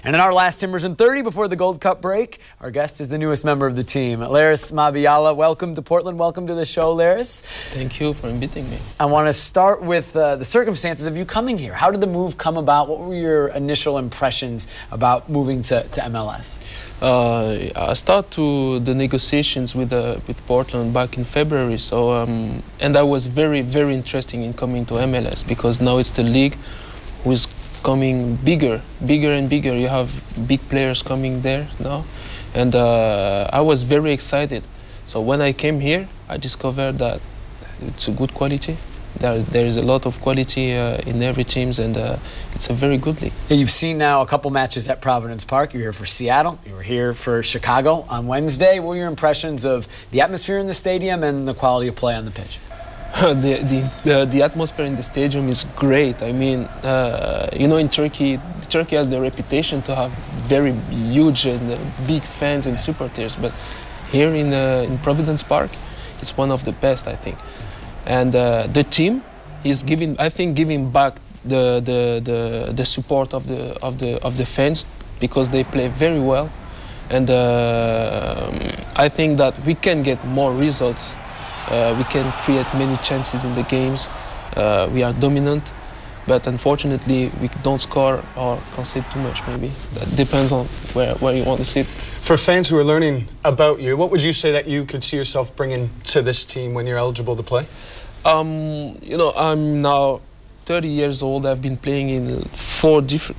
And in our last Timbers in 30 before the Gold Cup break, our guest is the newest member of the team, Larrys Mabiala. Welcome to Portland. Welcome to the show, Larrys. Thank you for inviting me. I want to start with the circumstances of you coming here. How did the move come about? What were your initial impressions about moving to MLS? I started the negotiations with Portland back in February. So and I was very interested in coming to MLS because now it's the league who is coming bigger and bigger. You have big players coming there now, and I was very excited. So when I came here, I discovered that it's a good quality. There is a lot of quality in every teams, and it's a very good league. Yeah, you've seen now a couple matches at Providence Park. You were here for Seattle. You were here for Chicago on Wednesday. What were your impressions of the atmosphere in the stadium and the quality of play on the pitch? The atmosphere in the stadium is great. I mean, you know, in Turkey has the reputation to have very huge and big fans and supporters. But here in Providence Park, it's one of the best, I think. And the team is giving back the support of the fans because they play very well. And I think that we can get more results. We can create many chances in the games. We are dominant, but unfortunately we don't score or concede too much. Maybe that depends on where you want to sit. For fans who are learning about you, what would you say that you could see yourself bringing to this team when you're eligible to play? You know, I'm now 30 years old. I've been playing in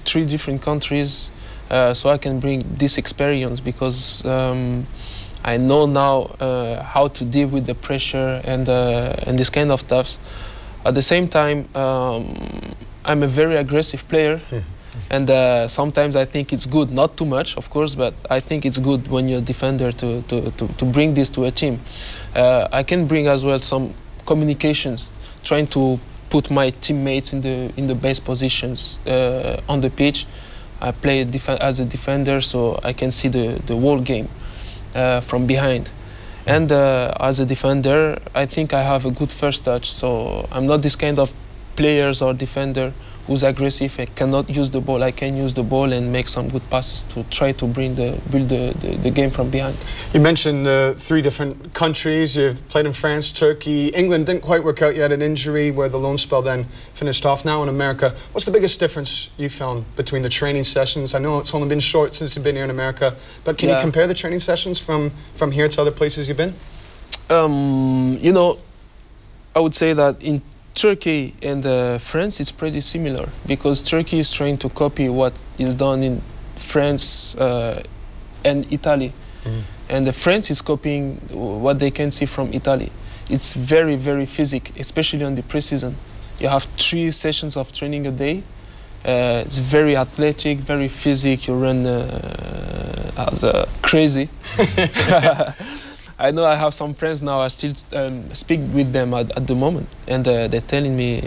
three different countries, so I can bring this experience because I know now how to deal with the pressure and this kind of stuff. At the same time, I'm a very aggressive player, and sometimes I think it's good, not too much, of course, but I think it's good when you're a defender to bring this to a team. I can bring as well some communications, trying to put my teammates in the best positions on the pitch. I play as a defender, so I can see the whole game from behind. And as a defender, I think I have a good first touch, so I'm not this kind of players or defender who's aggressive and cannot use the ball. I can use the ball and make some good passes to try to build the game from behind. You mentioned the three different countries. You've played in France, Turkey. England didn't quite work out yet, an injury where the loan spell then finished off. Now in America, what's the biggest difference you found between the training sessions? I know it's only been short since you've been here in America, but can you compare the training sessions from here to other places you've been? You know, I would say that in Turkey and France, it's pretty similar because Turkey is trying to copy what is done in France and Italy, and France is copying what they can see from Italy. It's very physical, especially on the preseason. You have 3 sessions of training a day. It's very athletic, very physical. You run as crazy. I know I have some friends now. I still speak with them at the moment, and they're telling me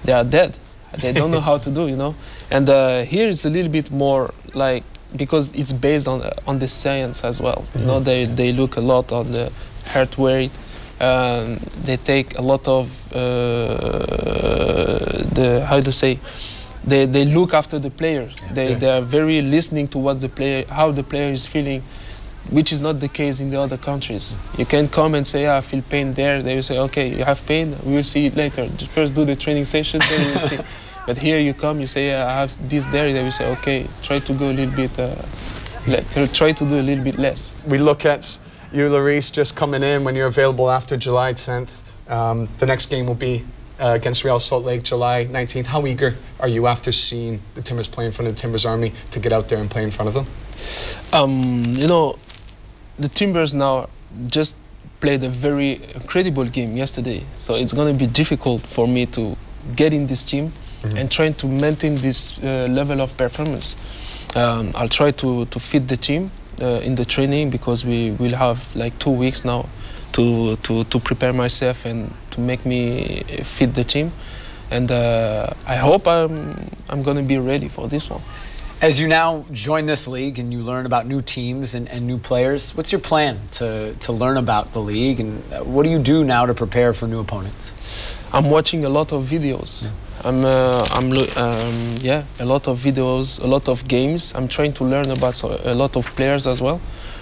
they are dead. They don't know how to do, you know. And here it's a little bit more like, because it's based on the science as well. You know, they look a lot on the heart rate. They take a lot of They look after the players. They are very listening to what how the player is feeling, which is not the case in the other countries. You can come and say, I feel pain there. They will say, okay, you have pain, we will see it later. First do the training session, then you will see. But here you come, you say, I have this there. They will say, okay, try to go a little bit, try to do a little bit less. We look at you, Larrys, just coming in when you're available after July 10th. The next game will be against Real Salt Lake, July 19th. How eager are you after seeing the Timbers play in front of the Timbers Army to get out there and play in front of them? You know, the Timbers now just played a very incredible game yesterday, so it's going to be difficult for me to get in this team and trying to maintain this level of performance. I'll try to fit the team in the training because we will have like 2 weeks now to prepare myself and to make me fit the team, and I hope I'm going to be ready for this one. As you now join this league and you learn about new teams and new players, what's your plan to learn about the league, and what do you do now to prepare for new opponents? I'm watching a lot of videos. Yeah, a lot of videos, a lot of games. I'm trying to learn about a lot of players as well,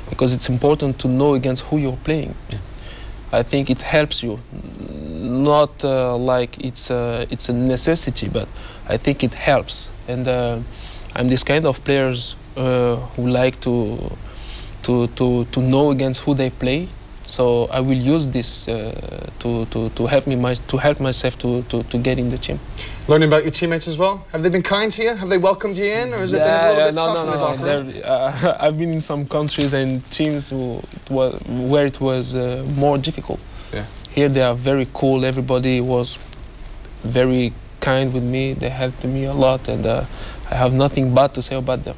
because it's important to know against who you're playing. Yeah. I think it helps you, not like it's a necessity, but I think it helps. And I'm this kind of players who like to know against who they play. So I will use this to help myself to get in the team. Learning about your teammates as well. Have they been kind to you? Have they welcomed you in, or has it been a little bit tough in the locker room? I've been in some countries and teams where it was more difficult. Yeah. Here they are very cool. Everybody was very kind with me. They helped me a lot, and I have nothing bad to say about them.